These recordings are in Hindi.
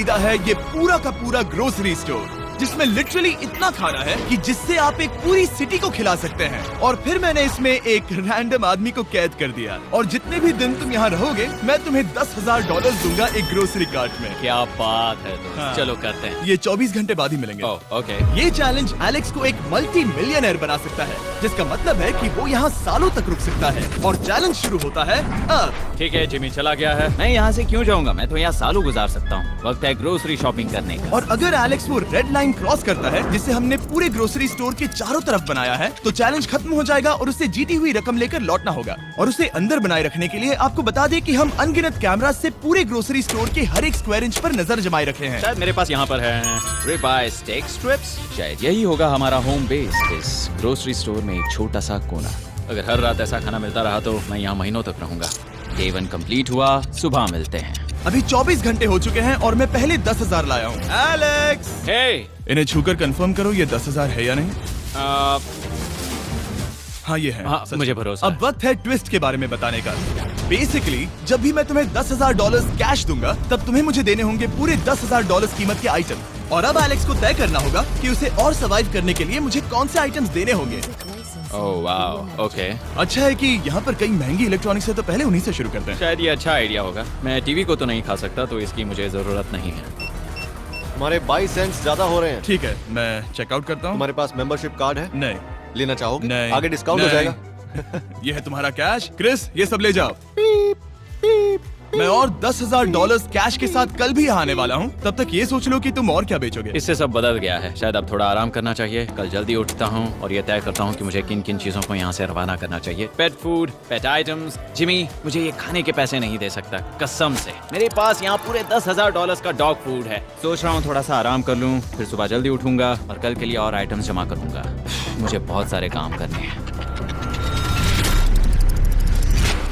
खरीदा है ये पूरा का पूरा ग्रोसरी स्टोर, जिसमें लिटरली इतना खाना है कि जिससे आप एक पूरी सिटी को खिला सकते हैं। और फिर मैंने इसमें एक रैंडम आदमी को कैद कर दिया, और जितने भी दिन तुम यहाँ रहोगे मैं तुम्हें $10,000 दूंगा एक ग्रोसरी कार्ट में। क्या बात है दोस्त। हाँ। चलो करते हैं। ये 24 घंटे बाद ही मिलेंगे। ओके। ये चैलेंज एलेक्स को एक मल्टी मिलियनर बना सकता है, जिसका मतलब है कि वो यहाँ सालों तक रुक सकता है। और चैलेंज शुरू होता है अब। ठीक है, जिमी चला गया है। मैं यहाँ से क्यों जाऊँगा, मैं तो यहाँ सालों गुजार सकता हूँ। वक्त है ग्रोसरी शॉपिंग करने का। और अगर एलेक्स वो रेड लाइन क्रॉस करता है जिसे हमने पूरे ग्रोसरी स्टोर के चारों तरफ बनाया है, तो चैलेंज खत्म हो जाएगा और उसे जीती हुई रकम लेकर लौटना होगा। और उसे अंदर बनाए रखने के लिए आपको बता दें कि हम अनगिनत कैमरा से पूरे ग्रोसरी स्टोर के हर एक स्क्वायर इंच पर नजर जमाए रखे हैं। शायद मेरे पास यहाँ पर है रिब आई स्टेक स्ट्रिप्स। शायद यही होगा हमारा होम बेस, इस ग्रोसरी स्टोर में एक छोटा सा कोना। अगर हर रात ऐसा खाना मिलता रहा तो मैं यहाँ महीनों तक रहूंगा। डे 1 कंप्लीट हुआ, सुबह मिलते हैं। अभी 24 घंटे हो चुके हैं और मैं पहले 10,000 लाया हूँ। एलेक्स, हे, इन्हें छूकर कंफर्म करो ये 10,000 है या नहीं। हाँ ये है। हाँ, सच। मुझे भरोसा अब वक्त है ट्विस्ट के बारे में बताने का। बेसिकली जब भी मैं तुम्हें $10,000 कैश दूंगा, तब तुम्हें मुझे देने होंगे पूरे $10,000 कीमत के आइटम। और अब एलेक्स को तय करना होगा कि उसे और सर्वाइव करने के लिए मुझे कौन से आइटम्स देने होंगे। Oh wow, okay. अच्छा है कि यहाँ पर कई महंगी इलेक्ट्रॉनिक्स है, तो पहले उन्हीं से शुरू करते हैं। शायद ये अच्छा आइडिया होगा। मैं टीवी को तो नहीं खा सकता, तो इसकी मुझे जरूरत नहीं है। हमारे 22 सेंट्स ज्यादा हो रहे हैं। ठीक है, मैं चेकआउट करता हूँ। तुम्हारे पास मेंबरशिप कार्ड है? नहीं। लेना चाहोगे? नहीं। आगे डिस्काउंट हो नहीं। जाएगा। ये है तुम्हारा कैश। क्रिस, ये सब ले जाओ। मैं और $10,000 कैश के साथ कल भी यहाँ आने वाला हूँ। तब तक ये सोच लो कि तुम और क्या बेचोगे। इससे सब बदल गया है। शायद अब थोड़ा आराम करना चाहिए। कल जल्दी उठता हूँ और ये तय करता हूँ कि मुझे किन किन चीजों को यहाँ से रवाना करना चाहिए। पेट फूड, पेट आइटम्स। जिमी मुझे ये खाने के पैसे नहीं दे सकता, कसम से। मेरे पास यहाँ पूरे $10,000 का डॉग फूड है। सोच रहा हूँ थोड़ा सा आराम कर लूँ, फिर सुबह जल्दी उठूंगा और कल के लिए और आइटम्स जमा करूंगा। मुझे बहुत सारे काम करने हैं।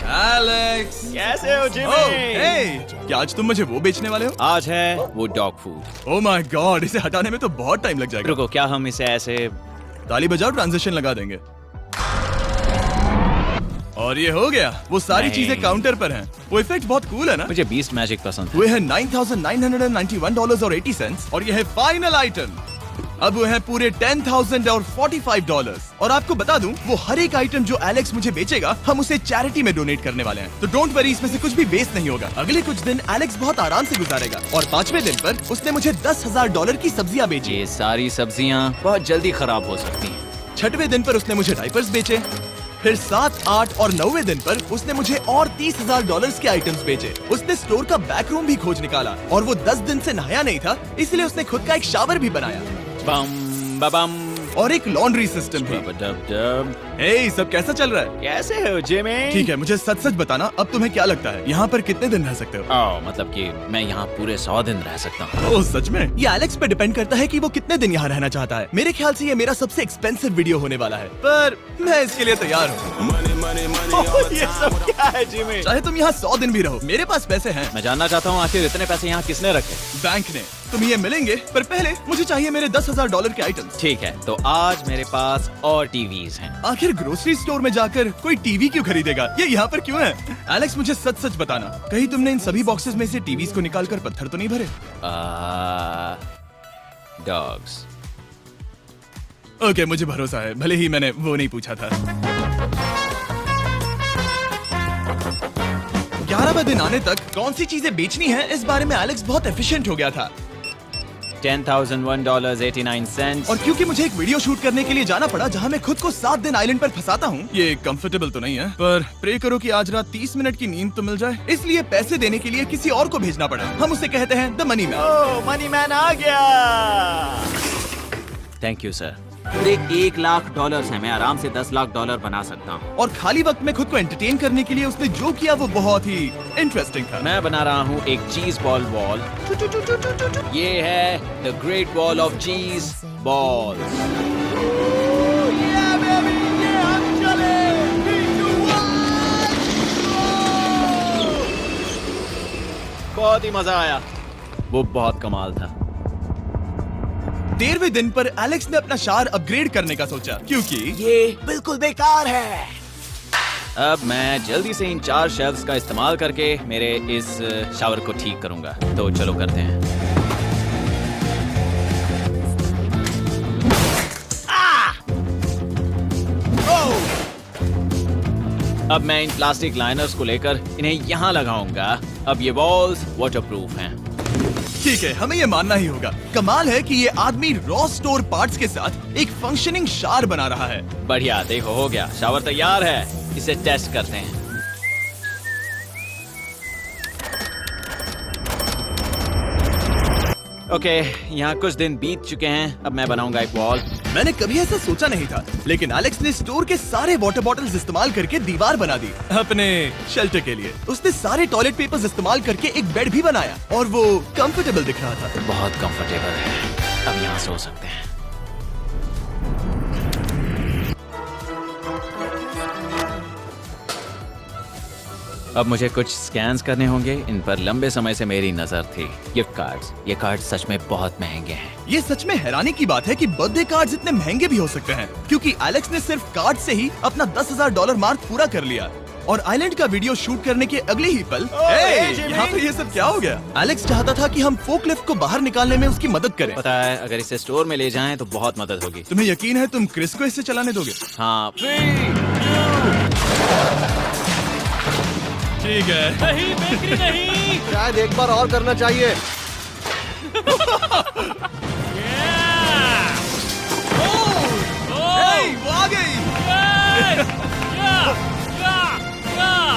एलेक्स, कैसे हो जिमी? ओह, हे, क्या आज तुम मुझे वो बेचने वाले हो? आज है वो dog food. Oh my God, इसे हटाने में तो बहुत टाइम लग जाएगा। रुको, क्या हम इसे ऐसे? ताली बजाओ, ट्रांजिशन लगा देंगे। और ये हो गया। वो सारी नहीं। चीजें काउंटर पर हैं। वो इफेक्ट बहुत कूल है ना? मुझे बीस्ट मैजिक पसंद है। वो है $9,991.80 और ये है फाइनल आइटम। अब वो है पूरे $10,045 और आपको बता दूं, वो हर एक आइटम जो एलेक्स मुझे बेचेगा, हम उसे चैरिटी में डोनेट करने वाले हैं। तो डोंट वरी, इसमें से कुछ भी वेस्ट नहीं होगा। अगले कुछ दिन एलेक्स बहुत आराम से गुजारेगा और 5वें दिन पर उसने मुझे $10,000 की सब्जियां बेची। ये सारी सब्जियां बहुत जल्दी खराब हो सकती हैं। 6वें दिन पर उसने मुझे डायपर्स बेचे। फिर 7, 8 और 9वें दिन पर उसने मुझे और $30,000 के आइटम्स बेचे। उसने स्टोर का बैक रूम भी खोज निकाला और वो 10 दिन से नहाया नहीं था, इसलिए उसने खुद का एक शावर भी बनाया बम बम और एक लॉन्ड्री सिस्टम भी। हे, सब कैसा चल रहा है? कैसे हो जिमी? ठीक है, मुझे सच सच बताना, अब तुम्हें क्या लगता है यहाँ पर कितने दिन रह सकते हो? मतलब कि मैं यहाँ पूरे 100 दिन रह सकता हूँ। ओह सच में? ये एलेक्स पे डिपेंड करता है कि वो कितने दिन यहाँ रहना चाहता है। मेरे ख्याल से ये मेरा सबसे एक्सपेंसिव वीडियो होने वाला है, पर मैं इसके लिए तैयार हूँ। ये सब क्या है जिमी? चाहे तुम यहाँ 100 दिन भी रहो, मेरे पास पैसे हैं। मैं जानना चाहता हूँ आखिर इतने पैसे यहाँ किसने रखे? बैंक ने। तुम्हें ये मिलेंगे, पर पहले मुझे चाहिए मेरे $10,000 के आइटम्स। ठीक है, तो आज मेरे पास और टीवीज हैं। आखिर ग्रोसरी स्टोर में जाकर कोई टीवी क्यों खरीदेगा? ये यहाँ पर क्यों है? एलेक्स, मुझे सच सच बताना, कहीं तुमने इन सभी बॉक्सेस में से टीवीज को निकालकर पत्थर तो नहीं भरे? डॉग्स। ओके, मुझे भरोसा है, भले ही मैंने वो नहीं पूछा था। 11वें दिन आने तक कौन सी चीजें बेचनी है, इस बारे में एलेक्स बहुत एफिशिएंट हो गया था। $10,001.89। और क्योंकि मुझे एक वीडियो शूट करने के लिए जाना पड़ा जहां मैं खुद को 7 दिन आइलैंड पर फंसाता हूं, ये कंफर्टेबल तो नहीं है, पर प्रे करो कि आज रात 30 मिनट की नींद तो मिल जाए। इसलिए पैसे देने के लिए किसी और को भेजना पड़ा। हम उसे कहते हैं the money man. Oh, money man आ गया। Thank you sir. पूरे $1,00,000 है। मैं आराम से $10,00,000 बना सकता हूँ। और खाली वक्त में खुद को एंटरटेन करने के लिए उसने जो किया वो बहुत ही इंटरेस्टिंग था। मैं बना रहा हूँ एक चीज बॉल वॉल। ये है the great wall of cheese ball. बहुत ही मजा आया, वो बहुत कमाल था। 13वें दिन पर एलेक्स ने अपना शावर अपग्रेड करने का सोचा, क्योंकि ये बिल्कुल बेकार है। अब मैं जल्दी से इन 4 शेल्फ्स का इस्तेमाल करके मेरे इस शावर को ठीक करूंगा। तो चलो करते हैं। अब मैं इन प्लास्टिक लाइनर्स को लेकर इन्हें यहाँ लगाऊंगा। अब ये वॉल्स वाटरप्रूफ हैं। ठीक है, हमें ये मानना ही होगा। कमाल है कि ये आदमी रॉ स्टोर पार्ट्स के साथ एक फंक्शनिंग शावर बना रहा है। बढ़िया, देखो हो गया, शावर तैयार है। इसे टेस्ट करते हैं। ओके, यहाँ कुछ दिन बीत चुके हैं। अब मैं बनाऊंगा एक वॉल। मैंने कभी ऐसा सोचा नहीं था, लेकिन एलेक्स ने स्टोर के सारे वाटर बॉटल्स इस्तेमाल करके दीवार बना दी अपने शेल्टर के लिए। उसने सारे टॉयलेट पेपर्स इस्तेमाल करके एक बेड भी बनाया और वो कंफर्टेबल दिख रहा था। बहुत कंफर्टेबल है। अब यहाँ सो सकते हैं। अब मुझे कुछ स्कैन्स करने होंगे। इन पर लंबे समय से मेरी नजर थी। Gift cards. ये कार्ड सच में बहुत महंगे हैं। ये सच में हैरानी की बात है कि बर्थडे कार्ड्स इतने महंगे भी हो सकते हैं, क्योंकि एलेक्स ने सिर्फ कार्ड से ही अपना $10,000 मार्क पूरा कर लिया। और आइलैंड का वीडियो शूट करने के अगले ही पल यहाँ पे ये सब क्या हो गया? एलेक्स चाहता था कि हम फोकलिफ्ट को बाहर निकालने में उसकी मदद करें। पता है, अगर इसे स्टोर में ले जाएं तो बहुत मदद होगी। तुम्हें यकीन है तुम क्रिस को इससे चलाने दोगे? हाँ। ठीक है। नहीं बेकरी नहीं। शायद एक बार और करना चाहिए। वो आ गई।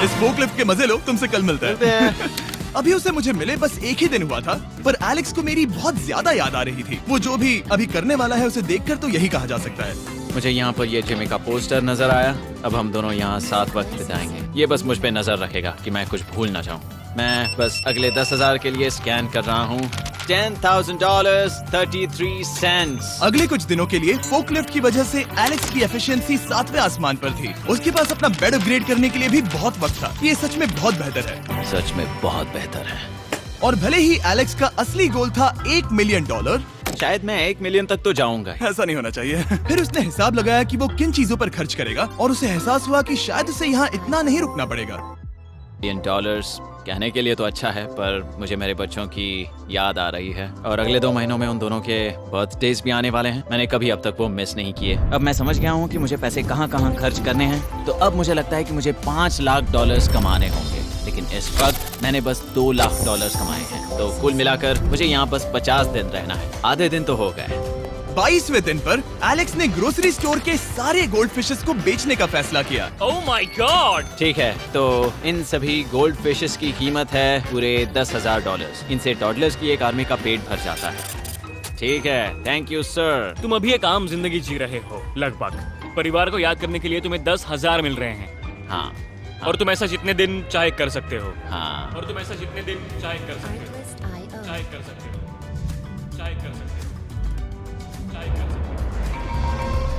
इस फोकलिफ्ट के मजे लो, तुमसे कल मिलते हैं। अभी उसे मुझे मिले बस एक ही दिन हुआ था, पर एलेक्स को मेरी बहुत ज्यादा याद आ रही थी। वो जो भी अभी करने वाला है उसे देखकर तो यही कहा जा सकता है। मुझे यहाँ पर ये जिमी का पोस्टर नजर आया। अब हम दोनों यहाँ साथ वक्त बिताएंगे। ये बस मुझ पे नजर रखेगा कि मैं कुछ भूल ना जाऊँ। मैं बस अगले 10,000 के लिए स्कैन कर रहा हूँ। $10,000 33 सेंट्स। अगले कुछ दिनों के लिए फोकलिफ्ट की वजह से एलेक्स की एफिशिएंसी 7वें आसमान पर थी। उसके पास अपना बेड अपग्रेड करने के लिए भी बहुत वक्त था। ये सच में बहुत बेहतर है। सच में बहुत बेहतर है। और भले ही एलेक्स का असली गोल था $1 मिलियन, शायद मैं 1 मिलियन तक तो जाऊंगा। ऐसा नहीं होना चाहिए। फिर उसने हिसाब लगाया कि वो किन चीजों पर खर्च करेगा और उसे एहसास हुआ कि शायद उसे यहाँ इतना नहीं रुकना पड़ेगा। $1 कहने के लिए तो अच्छा है, पर मुझे मेरे बच्चों की याद आ रही है और अगले 2 महीनों में उन दोनों के बर्थडेज भी आने वाले हैं। मैंने कभी अब तक वो मिस नहीं किए। अब मैं समझ गया हूँ कि मुझे पैसे कहाँ कहाँ खर्च करने हैं। तो अब मुझे लगता है कि मुझे $5 लाख कमाने होंगे, लेकिन इस वक्त मैंने बस $2 लाख कमाए हैं। तो कुल मिलाकर मुझे यहाँ बस 50 दिन रहना है। आधे दिन तो हो गए। 22वें दिन पर एलेक्स ने ग्रोसरी स्टोर के सारे गोल्ड फिशेस को बेचने का फैसला किया। Oh my God. ठीक है, तो इन सभी गोल्ड फिशेस की कीमत है पूरे $10,000। इनसे टॉडलर्स की एक आर्मी का पेट भर जाता है। ठीक है, थैंक यू सर। तुम अभी एक आम जिंदगी जी रहे हो लगभग। परिवार को याद करने के लिए तुम्हें 10,000 मिल रहे हैं। हाँ। और तुम ऐसा जितने दिन चाहे कर सकते हो। हाँ। और तुम ऐसा जितने दिन चाहे कर सकते हो। चाहे कर सकते हो। चाहे कर सकते हो। चाहे कर सकते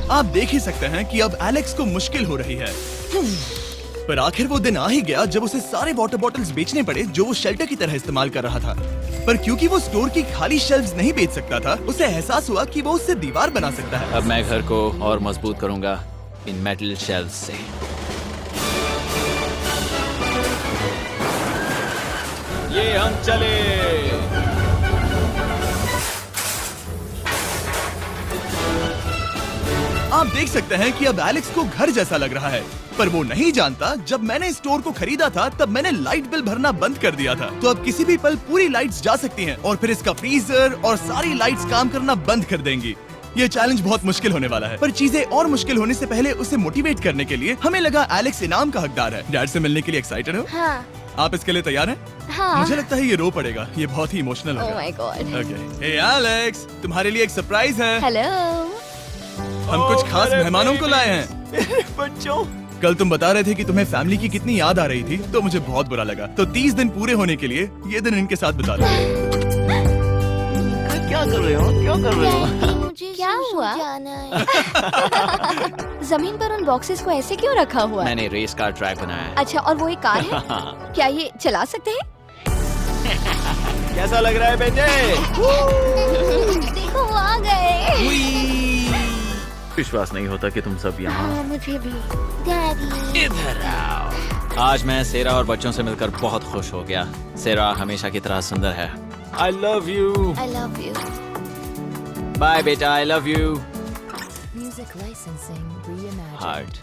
हो। आप देख ही सकते हैं कि अब एलेक्स को मुश्किल हो रही है। पर आखिर वो दिन आ ही गया जब उसे सारे वाटर बॉटल्स बेचने पड़े जो वो शेल्टर की तरह इस्तेमाल कर रहा था। पर क्योंकि वो स्टोर की खाली शेल्फ्स नहीं बेच सकता था, उसे एहसास हुआ कि वो उससे दीवार बना सकता है। अब मैं घर को और मजबूत करूंगा इन मेटल शेल्फ्स से। ये हम चले। आप देख सकते हैं कि अब एलेक्स को घर जैसा लग रहा है, पर वो नहीं जानता जब मैंने स्टोर को खरीदा था तब मैंने लाइट बिल भरना बंद कर दिया था। तो अब किसी भी पल पूरी लाइट्स जा सकती हैं और फिर इसका फ्रीजर और सारी लाइट्स काम करना बंद कर देंगी। ये चैलेंज बहुत मुश्किल होने वाला है, पर चीजें और मुश्किल होने से पहले उसे मोटिवेट करने के लिए हमें लगा एलेक्स इनाम का हकदार है। डैड से मिलने के लिए एक्साइटेड हो? हाँ, आप इसके लिए तैयार हैं? हाँ। मुझे लगता है ये रो पड़ेगा। ये बहुत ही इमोशनल Oh होगा। my God. Okay, hey Alex, तुम्हारे लिए एक सरप्राइज है। हेलो। हम कुछ खास मेहमानों को लाए हैं। बच्चों, कल तुम बता रहे थे कि तुम्हें फैमिली की कितनी याद आ रही थी, तो मुझे बहुत बुरा लगा। तो 30 दिन पूरे होने के लिए ये दिन इनके साथ बिता लो। क्या कर रहे हो? क्या कर रहे हो? मुझे क्या हुआ? जमीन पर उन बॉक्सेस को ऐसे क्यों रखा हुआ है? मैंने रेस कार ट्रैक बनाया है। अच्छा, और वो एक कार है? क्या ये चला सकते हैं? कैसा लग रहा है बेटे? देखो वो आ गए। विश्वास नहीं होता कि तुम सब यहाँ। हाँ, मुझे भी। डैडी। इधर आओ। आज मैं सेरा और बच्चों से मिलकर बहुत खुश हो गया। सेरा हमेशा की तरह सुंदर है। I love you. I love you. Bye बेटा, I love you. Music licensing reimagined. Heart.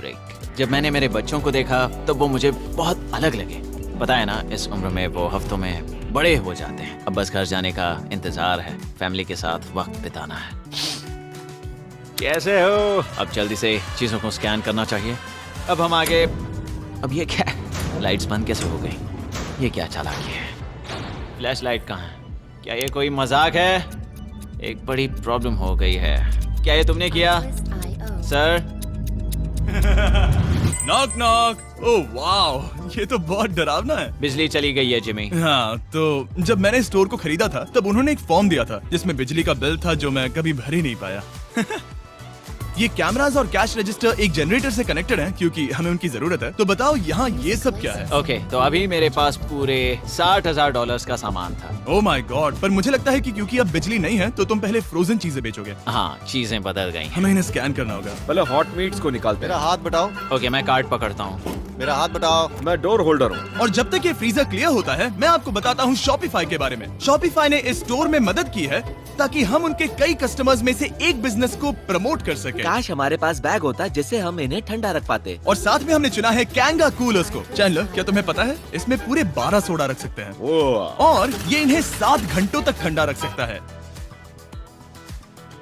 Break. जब मैंने मेरे बच्चों को देखा तब वो मुझे बहुत अलग लगे। पता है ना, इस उम्र में वो हफ्तों में बड़े हो जाते हैं। अब बस घर जाने का इंतजार है, फैमिली के साथ वक्त बिताना है। कैसे हो? अब जल्दी से चीजों को स्कैन करना चाहिए। अब हम आगे। अब ये क्या है? लाइट्स बंद कैसे हो गई? ये क्या चालाकी है? फ्लैश लाइट कहाँ है? क्या ये कोई मजाक है? एक बड़ी प्रॉब्लम हो गई है। क्या ये तुमने किया sir? Knock knock. Oh wow, ये तो बहुत डरावना है। बिजली चली गई है जिमी। हाँ, तो जब मैंने स्टोर को खरीदा था तब उन्होंने एक फॉर्म दिया था जिसमें बिजली का बिल था जो मैं कभी भर ही नहीं पाया। ये कैमरास और कैश रजिस्टर एक जनरेटर से कनेक्टेड हैं क्योंकि हमें उनकी जरूरत है। तो बताओ यहाँ ये सब क्या है? ओके, तो अभी मेरे पास पूरे $60,000 का सामान था। ओह माय गॉड, पर मुझे लगता है कि क्योंकि अब बिजली नहीं है तो तुम पहले फ्रोजन चीजें बेचोगे। हाँ, चीजें बदल गई हैं। हमें इन्हें स्कैन करना होगा। पहले हॉट मीट्स को निकालते मेरा हैं। हाथ बटाओ। ओके, मैं कार्ड पकड़ता हूँ। मेरा हाथ बटाओ। मैं डोर होल्डर हूँ। और जब तक ये फ्रीजर क्लियर होता है मैं आपको बताता हूँ शॉपिफाई के बारे में। शॉपिफाई ने इस स्टोर में मदद की है ताकि हम उनके कई कस्टमर्स में से एक बिजनेस को प्रमोट कर सके। काश हमारे पास बैग होता जिससे हम इन्हें ठंडा रख पाते। और साथ में हमने चुना है कैंगा कूलर्स को। चैनलर, क्या तुम्हें पता है इसमें पूरे 12 सोडा रख सकते हैं ओह, और ये इन्हें 7 घंटों तक ठंडा रख सकता है।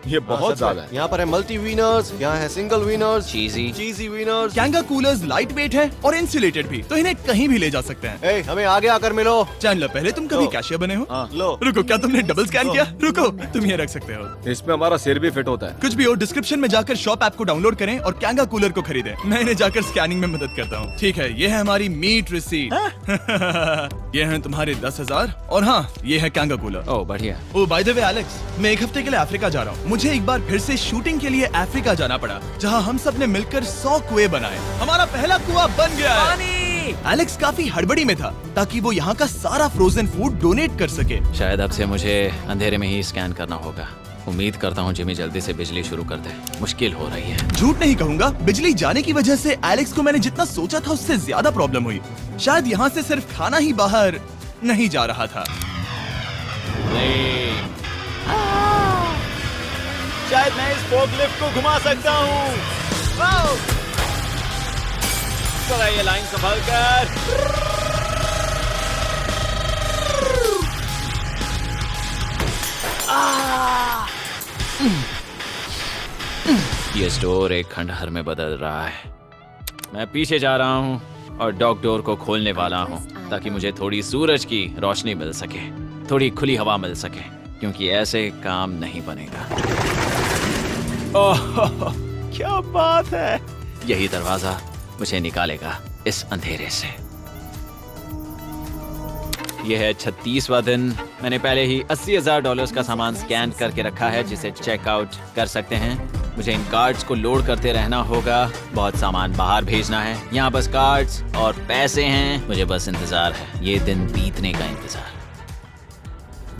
ये बहुत ज्यादा है। यहाँ पर है मल्टी वीनर्स, यहाँ है सिंगल वीनर्स, चीजी। चीजी वीनर्स। कैंगा कूलर्स लाइट वेट है और इंसुलेटेड भी, तो इन्हें कहीं भी ले जा सकते हैं। ए, हमें आगे आकर मिलो। चैनलर, पहले तुम कभी लो। कैशियर बने हो? हाँ। लो। रुको, क्या तुमने डबल स्कैन किया? रुको, तुम ये रख सकते हो। इसमें हमारा सिर भी फिट होता है। कुछ भी हो, डिस्क्रिप्शन में जाकर शॉप ऐप को डाउनलोड करें और कैंगा कूलर को खरीदें। मैं इन्हें जाकर स्कैनिंग में मदद करता हूँ। ठीक है, ये है हमारी मीट रिसीट। ये हैं तुम्हारे 10,000 और हाँ, ये है कैंगा कूलर। ओह बढ़िया। ओ बाय द वे एलेक्स, मैं एक हफ्ते के लिए अफ्रीका जा रहा हूँ। मुझे एक बार फिर से शूटिंग के लिए अफ्रीका जाना पड़ा, जहाँ हम सब ने मिलकर 100 कुएं बनाए। हमारा पहला कुआं बन गया है। एलेक्स काफी हड़बड़ी में था ताकि वो यहाँ का सारा फ्रोजन फूड डोनेट कर सके। शायद अब से मुझे अंधेरे में ही स्कैन करना होगा। उम्मीद करता हूँ जिमी जल्दी से बिजली शुरू कर दे। मुश्किल हो रही है। झूठ नहीं कहूंगा, बिजली जाने की वजह से एलेक्स को मैंने जितना सोचा था उससे ज्यादा प्रॉब्लम हुई। शायद यहाँ से सिर्फ खाना ही बाहर नहीं जा रहा था। शायद मैं इस फोर्कलिफ्ट को घुमा सकता हूँ। चला ये लाइन संभाल कर। ये स्टोर एक खंडहर में बदल रहा है। मैं पीछे जा रहा हूँ और डॉग डोर को खोलने वाला हूँ ताकि मुझे थोड़ी सूरज की रोशनी मिल सके, थोड़ी खुली हवा मिल सके, क्योंकि ऐसे काम नहीं बनेगा। ओह क्या बात है! यही दरवाजा मुझे निकालेगा इस अंधेरे से। यह है 36वां दिन। मैंने पहले ही $80,000 का सामान स्कैन करके रखा है जिसे चेकआउट कर सकते हैं। मुझे इन कार्ड्स को लोड करते रहना होगा। बहुत सामान बाहर भेजना है। यहाँ बस कार्ड्स और पैसे हैं। मुझे बस इंतजार है, ये दिन बीतने का इंतजार।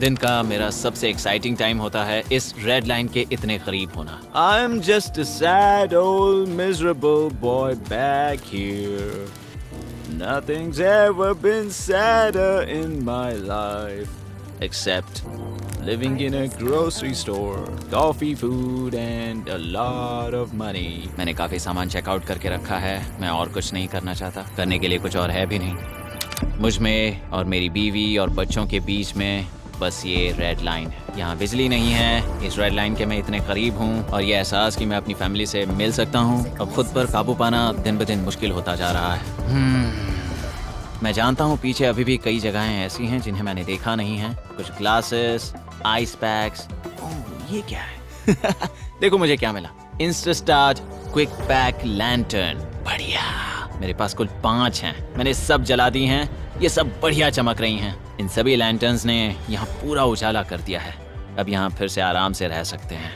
दिन का मेरा सबसे एक्साइटिंग टाइम होता है इस रेड लाइन के इतने करीब होना। I am just a sad old miserable boy back here. Nothing's ever been sadder in my life except living in a grocery store, coffee, food and a lot of money. मैंने काफी सामान चेकआउट करके रखा है। मैं और कुछ नहीं करना चाहता। करने के लिए कुछ और है भी नहीं। मुझ में और मेरी बीवी और बच्चों के बीच में बस ये रेड लाइन है। यहाँ बिजली नहीं है। इस रेड लाइन के मैं इतने करीब हूँ और ये एहसास कि मैं अपनी फैमिली से मिल सकता हूँ अब खुद पर काबू पाना दिन ब दिन मुश्किल होता जा रहा है। मैं जानता हूँ पीछे अभी भी कई जगहें ऐसी हैं जिन्हें मैंने देखा नहीं है। कुछ ग्लासेस, आइस पैक्स। ये क्या है? देखो मुझे क्या मिला। इंस्टास्टार्ट क्विक पैक लैंटर्न। बढ़िया। मेरे पास कुल 5 हैं। मैंने सब जला दी हैं। ये सब बढ़िया चमक रही हैं। इन सभी लैंटर्न्स ने यहाँ पूरा उजाला कर दिया है। अब यहाँ फिर से आराम से रह सकते हैं।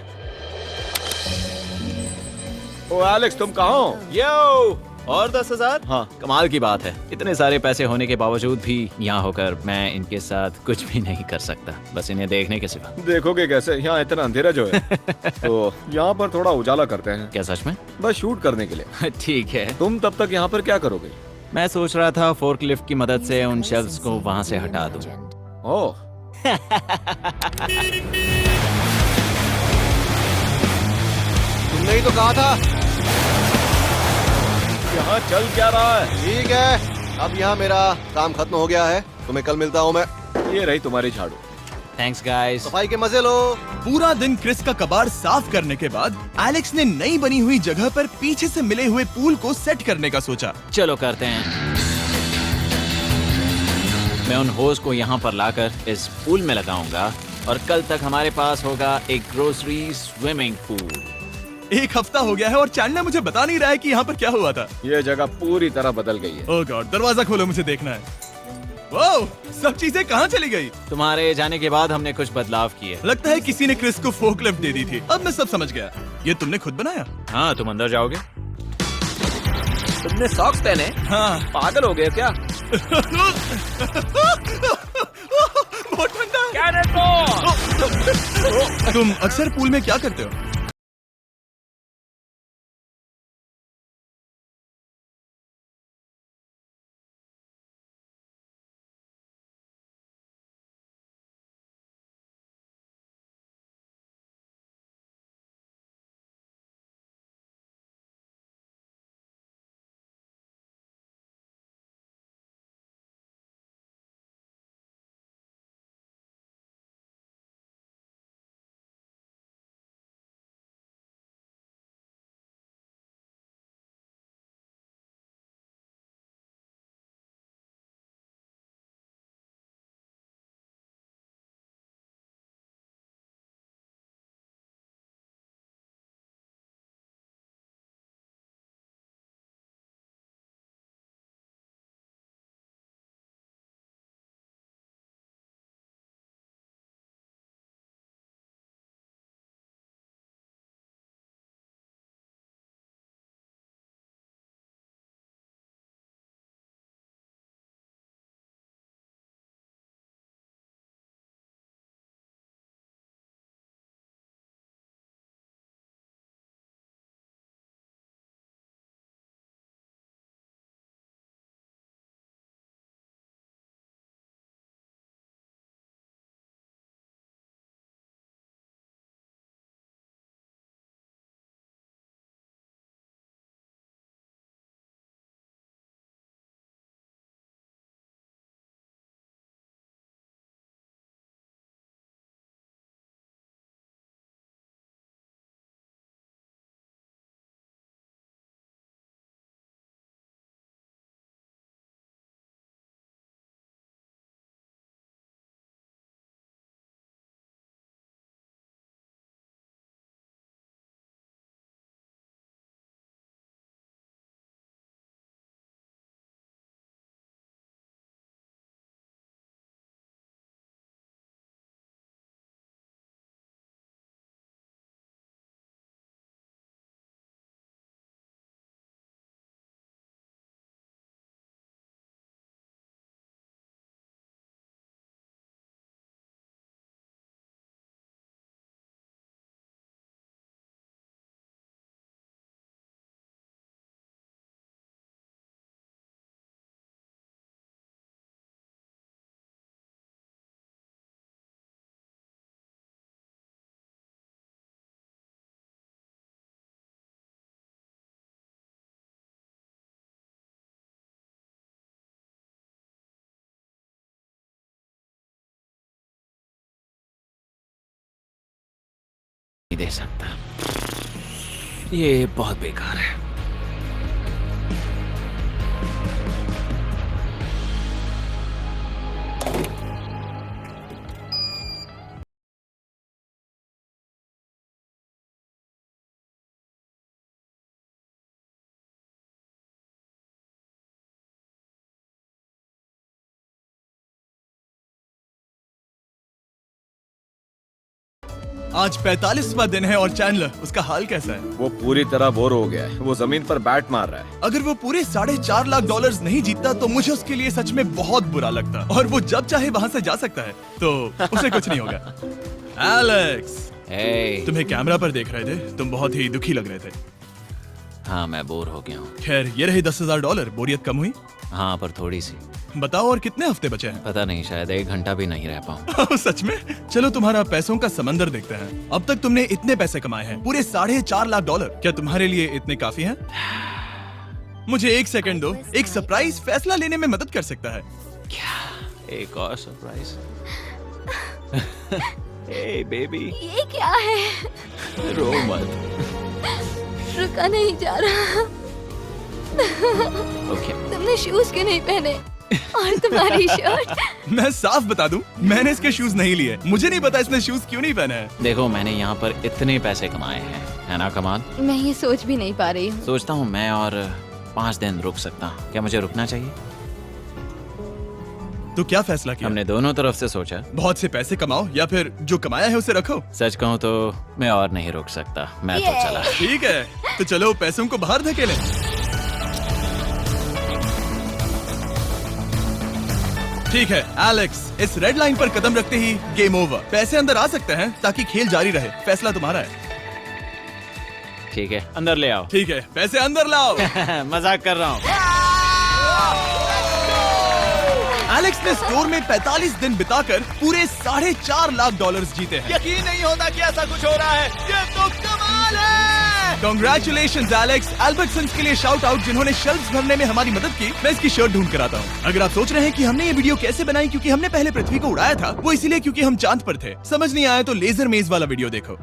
ओ एलेक्स, तुम कहाँ हो? यो! और 10,000? हाँ। कमाल की बात है। इतने सारे पैसे होने के बावजूद भी यहाँ होकर मैं इनके साथ कुछ भी नहीं कर सकता, बस इन्हें देखने के सिवा। देखोगे कैसे? यहाँ इतना अंधेरा जो है। तो यहाँ पर थोड़ा उजाला करते हैं। क्या सच में? बस शूट करने के लिए। ठीक है। तुम तब तक यहाँ पर क्या करोगे? मैं सोच रहा था फोर्कलिफ्ट की मदद से उन शेल्फ्स को वहाँ से हटा दूं। ओह, तुमने ही तो कहा था। यहाँ चल क्या रहा है? ठीक है, अब यहाँ मेरा काम खत्म हो गया है। तुम्हें कल मिलता हूँ मैं। ये रही तुम्हारी झाड़ू। Thanks guys. सफाई के मजे लो। पूरा दिन क्रिस का कबाड़ साफ करने के बाद एलेक्स ने नई बनी हुई जगह पर पीछे से मिले हुए पूल को सेट करने का सोचा। चलो करते हैं। मैं उन होज को यहाँ पर लाकर इस पूल में लगाऊंगा और कल तक हमारे पास होगा एक ग्रोसरी स्विमिंग पूल। एक हफ्ता हो गया है और चैंडलर मुझे बता नहीं रहा है कि यहाँ पर क्या हुआ था। ये जगह पूरी तरह बदल गई है। ओह गॉड, दरवाजा खोलो, मुझे देखना है। ओह, सब चीजें कहाँ चली गई? तुम्हारे जाने के बाद हमने कुछ बदलाव किए। लगता है किसी ने क्रिस को फोकलिफ्ट दे दी थी। अब मैं सब समझ गया। ये तुमने खुद बनाया? हाँ, तुम अंदर जाओगे? तुमने सॉक्स पहने? हाँ। पागल हो गए क्या? बहुत ठंडा है। तुम अक्सर पूल में क्या करते हो? नहीं दे सकता। ये बहुत बेकार है। आज 45वां दिन है और चैंडलर, उसका हाल कैसा है? वो पूरी तरह बोर हो गया है। वो जमीन पर बैट मार रहा है। अगर वो पूरे $4.5 लाख नहीं जीतता तो मुझे उसके लिए सच में बहुत बुरा लगता। और वो जब चाहे वहाँ से जा सकता है, तो उसे कुछ नहीं होगा। एलेक्स, Hey, तुम्हें कैमरा पर देख रहे थे, तुम बहुत ही दुखी लग रहे थे। हाँ, मैं बोर हो गया हूँ। खैर, ये रहे $10,000। बोरियत कम हुई? हाँ, पर थोड़ी सी। बताओ, और कितने हफ्ते बचे हैं? पता नहीं, शायद 1 घंटा भी नहीं रह पाऊँ। सच में? चलो तुम्हारा पैसों का समंदर देखते हैं। अब तक तुमने इतने पैसे कमाए हैं, पूरे $4.5 लाख। क्या तुम्हारे लिए इतने काफी हैं? मुझे 1 सेकंड दो, एक सरप्राइज फैसला लेने में मदद कर सकता है। एक और सरप्राइज। हे बेबी, ये क्या है? रो मत। रुका नहीं जा रहा। ओके। तुमने शूज क्यों नहीं पहने? और तुम्हारी शर्ट? मैं साफ बता दूं, मैंने इसके शूज नहीं लिए। मुझे नहीं पता इसने शूज क्यों नहीं पहने हैं। देखो, मैंने यहाँ पर इतने पैसे कमाए हैं, है ना कमाल? मैं ये सोच भी नहीं पा रही हूँ। सोचता हूँ मैं और 5 दिन रुक सकता हूँ। क्या मुझे रुकना चाहिए? तो क्या फैसला किया? हमने दोनों तरफ से सोचा। बहुत से पैसे कमाओ या फिर जो कमाया है उसे रखो। सच कहूँ तो मैं और नहीं रुक सकता, मैं तो ये। चला। ठीक है, तो चलो पैसों को बाहर धकेलें। ठीक है एलेक्स, इस रेड लाइन पर कदम रखते ही गेम ओवर। पैसे अंदर आ सकते हैं ताकि खेल जारी रहे। फैसला तुम्हारा है। ठीक है, अंदर ले आओ। ठीक है, पैसे अंदर लाओ। मजाक कर रहा हूँ। एलेक्स ने स्टोर में 45 दिन बिताकर पूरे $4.5 लाख जीते हैं। यकीन नहीं होता कि ऐसा कुछ हो रहा है। ये तो कमाल है। Congratulations Alex. एल्बर्टसन्स के लिए शाउट आउट जिन्होंने शेल्फ्स भरने में हमारी मदद की। मैं इसकी शर्ट ढूंढ कर आता हूँ। अगर आप सोच रहे हैं कि हमने ये वीडियो कैसे बनाई क्योंकि हमने पहले पृथ्वी को उड़ाया था, वो इसीलिए क्योंकि हम चांद पर थे। समझ नहीं आया तो लेजर मेज वाला वीडियो देखो।